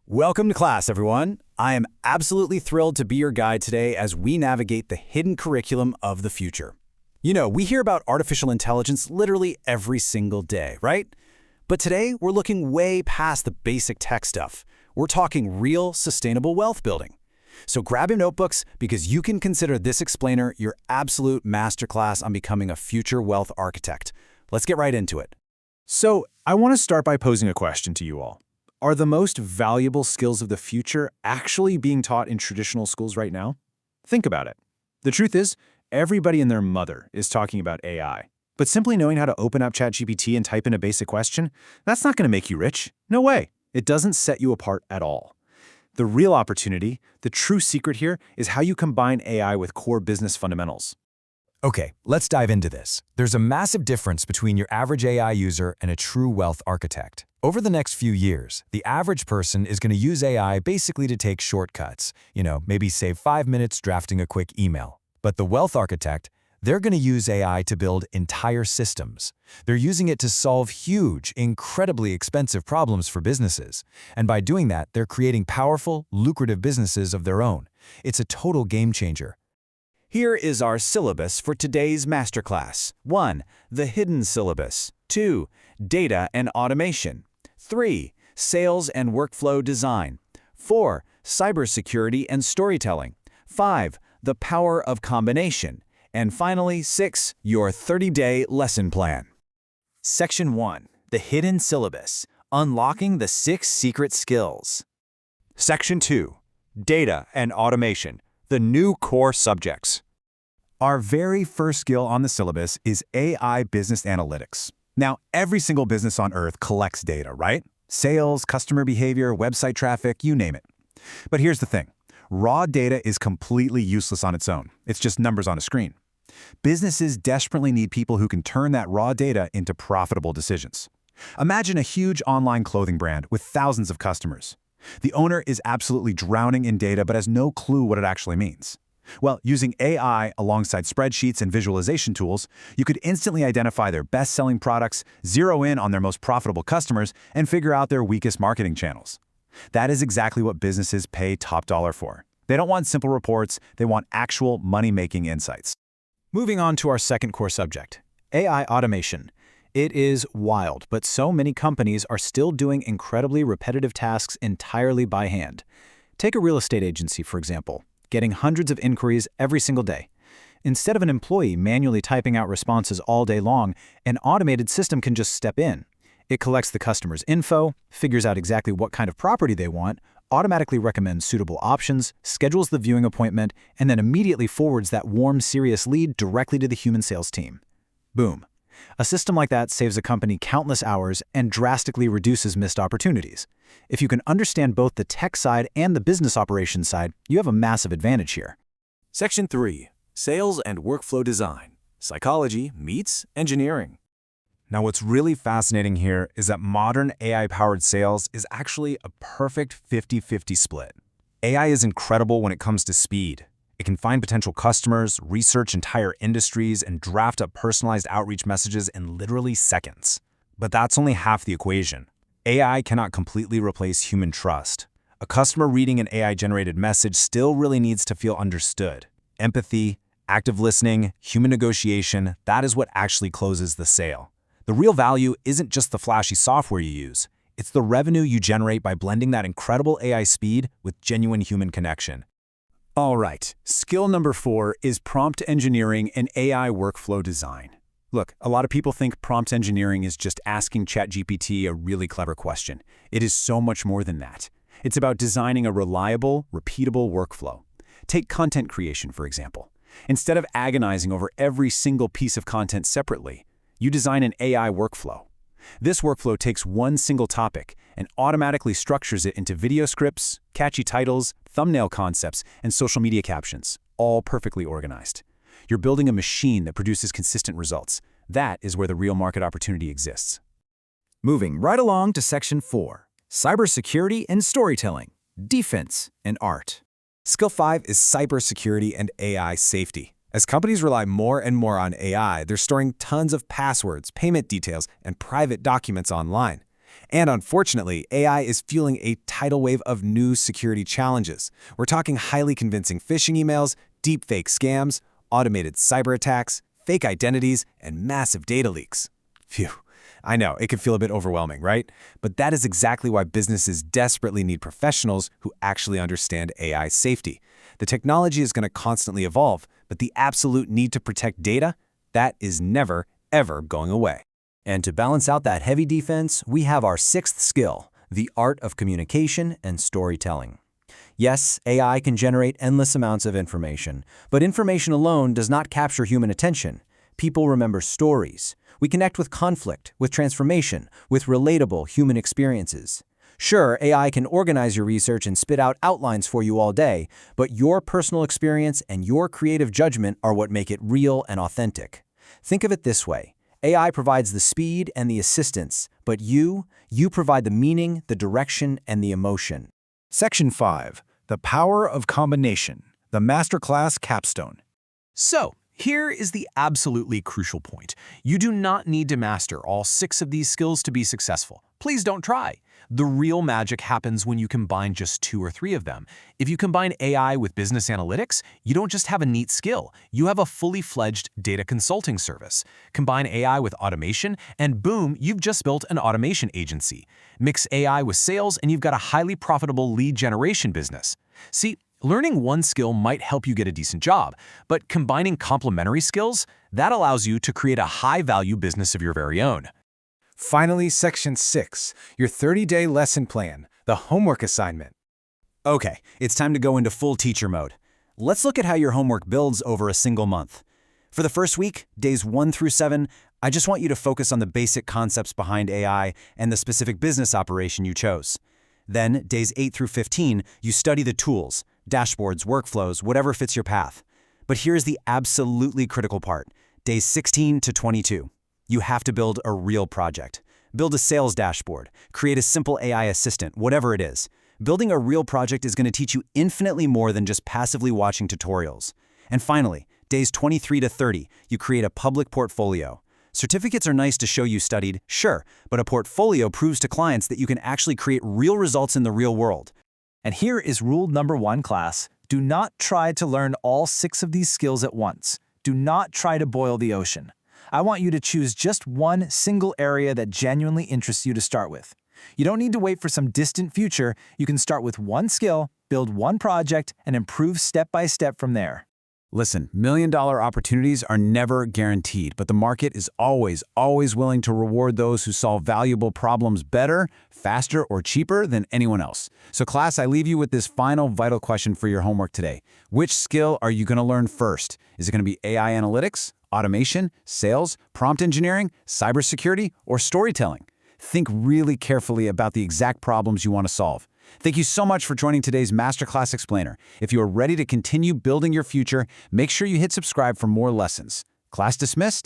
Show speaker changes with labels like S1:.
S1: Welcome to class, everyone. I am absolutely thrilled to be your guide today as we navigate the hidden curriculum of the future. You know, we hear about artificial intelligence literally every single day, right? But today, we're looking way past the basic tech stuff. We're talking real, sustainable wealth building. So grab your notebooks because you can consider this explainer your absolute masterclass on becoming a future wealth architect. Let's get right into it.
S2: So, I want to start by posing a question to you all. Are the most valuable skills of the future actually being taught in traditional schools right now? Think about it. The truth is, everybody and their mother is talking about AI. But simply knowing how to open up ChatGPT and type in a basic question, that's not going to make you rich. No way. It doesn't set you apart at all. The real opportunity, the true secret here, is how you combine AI with core business fundamentals.
S3: Okay, let's dive into this. There's a massive difference between your average AI user and a true wealth architect. Over the next few years, the average person is going to use AI basically to take shortcuts, maybe save 5 minutes drafting a quick email. But the wealth architect, they're going to use AI to build entire systems. They're using it to solve huge, incredibly expensive problems for businesses. And by doing that, they're creating powerful, lucrative businesses of their own. It's a total game changer.
S1: Here is our syllabus for today's masterclass. 1. The hidden syllabus. 2. Data and automation. 3. Sales and workflow design. 4. Cybersecurity and storytelling. 5. The power of combination. And finally, 6. Your 30-day lesson plan.
S4: Section 1. The hidden syllabus. Unlocking the 6 secret skills.
S1: Section 2. Data and automation. The new core subjects. Our very first skill on the syllabus is AI business analytics. Now, every single business on Earth collects data, right? Sales, customer behavior, website traffic, you name it. But here's the thing. Raw data is completely useless on its own. It's just numbers on a screen. Businesses desperately need people who can turn that raw data into profitable decisions. Imagine a huge online clothing brand with thousands of customers. The owner is absolutely drowning in data but has no clue what it actually means. Well, using AI alongside spreadsheets and visualization tools, you could instantly identify their best-selling products, zero in on their most profitable customers, and figure out their weakest marketing channels. That is exactly what businesses pay top dollar for. They don't want simple reports, they want actual money-making insights.
S4: Moving on to our second core subject, AI automation. It is wild, but so many companies are still doing incredibly repetitive tasks entirely by hand. Take a real estate agency, for example, getting hundreds of inquiries every single day. Instead of an employee manually typing out responses all day long, an automated system can just step in. It collects the customer's info, figures out exactly what kind of property they want, automatically recommends suitable options, schedules the viewing appointment, and then immediately forwards that warm, serious lead directly to the human sales team. Boom. A system like that saves a company countless hours and drastically reduces missed opportunities. If you can understand both the tech side and the business operations side, you have a massive advantage here.
S1: Section 3. Sales and workflow design. Psychology meets engineering.
S2: Now, what's really fascinating here is that modern AI-powered sales is actually a perfect 50-50 split. AI is incredible when it comes to speed. It can find potential customers, research entire industries, and draft up personalized outreach messages in literally seconds. But that's only half the equation. AI cannot completely replace human trust. A customer reading an AI-generated message still really needs to feel understood. Empathy, active listening, human negotiation, that is what actually closes the sale. The real value isn't just the flashy software you use. It's the revenue you generate by blending that incredible AI speed with genuine human connection.
S1: All right, skill number 4 is prompt engineering and AI workflow design. Look, a lot of people think prompt engineering is just asking ChatGPT a really clever question. It is so much more than that. It's about designing a reliable, repeatable workflow. Take content creation, for example. Instead of agonizing over every single piece of content separately, you design an AI workflow. This workflow takes one single topic and automatically structures it into video scripts, catchy titles, thumbnail concepts, and social media captions, all perfectly organized. You're building a machine that produces consistent results. That is where the real market opportunity exists.
S4: Moving right along to Section 4, Cybersecurity and Storytelling, Defense and Art.
S1: Skill 5 is cybersecurity and AI safety. As companies rely more and more on AI, they're storing tons of passwords, payment details, and private documents online.
S2: And unfortunately, AI is fueling a tidal wave of new security challenges. We're talking highly convincing phishing emails, deepfake scams, automated cyber attacks, fake identities, and massive data leaks. Phew. I know, it can feel a bit overwhelming, right? But that is exactly why businesses desperately need professionals who actually understand AI safety. The technology is going to constantly evolve, but the absolute need to protect data, that is never, ever going away.
S3: And to balance out that heavy defense, we have our sixth skill, the art of communication and storytelling. Yes, AI can generate endless amounts of information, but information alone does not capture human attention. People remember stories. We connect with conflict, with transformation, with relatable human experiences. Sure, AI can organize your research and spit out outlines for you all day, but your personal experience and your creative judgment are what make it real and authentic. Think of it this way. AI provides the speed and the assistance, but you provide the meaning, the direction, and the emotion.
S4: Section 5. The Power of Combination, the Masterclass Capstone.
S5: So, here is the absolutely crucial point. You do not need to master all 6 of these skills to be successful. Please don't try. The real magic happens when you combine just 2 or 3 of them. If you combine AI with business analytics, you don't just have a neat skill, you have a fully fledged data consulting service. Combine AI with automation, and boom, you've just built an automation agency. Mix AI with sales, and you've got a highly profitable lead generation business. See, learning one skill might help you get a decent job, but combining complementary skills, that allows you to create a high-value business of your very own.
S2: Finally, Section 6, your 30-day lesson plan, the homework assignment.
S3: Okay, it's time to go into full teacher mode. Let's look at how your homework builds over a single month. For the first week, days 1 through 7, I just want you to focus on the basic concepts behind AI and the specific business operation you chose. Then, days 8 through 15, you study the tools, dashboards, workflows, whatever fits your path. But here's the absolutely critical part. Days 16 to 22. You have to build a real project. Build a sales dashboard. Create a simple AI assistant, whatever it is. Building a real project is going to teach you infinitely more than just passively watching tutorials. And finally, days 23 to 30, you create a public portfolio. Certificates are nice to show you studied, sure, but a portfolio proves to clients that you can actually create real results in the real world.
S4: And here is rule number 1, class. Do not try to learn all 6 of these skills at once. Do not try to boil the ocean. I want you to choose just one single area that genuinely interests you to start with. You don't need to wait for some distant future. You can start with one skill, build one project, and improve step by step from there.
S2: Listen, million-dollar opportunities are never guaranteed, but the market is always willing to reward those who solve valuable problems better, faster, or cheaper than anyone else. So class, I leave you with this final vital question for your homework today. Which skill are you going to learn first? Is it going to be AI analytics, automation, sales, prompt engineering, cybersecurity, or storytelling? Think really carefully about the exact problems you want to solve. Thank you so much for joining today's Masterclass Explainer. If you are ready to continue building your future, make sure you hit subscribe for more lessons. Class dismissed.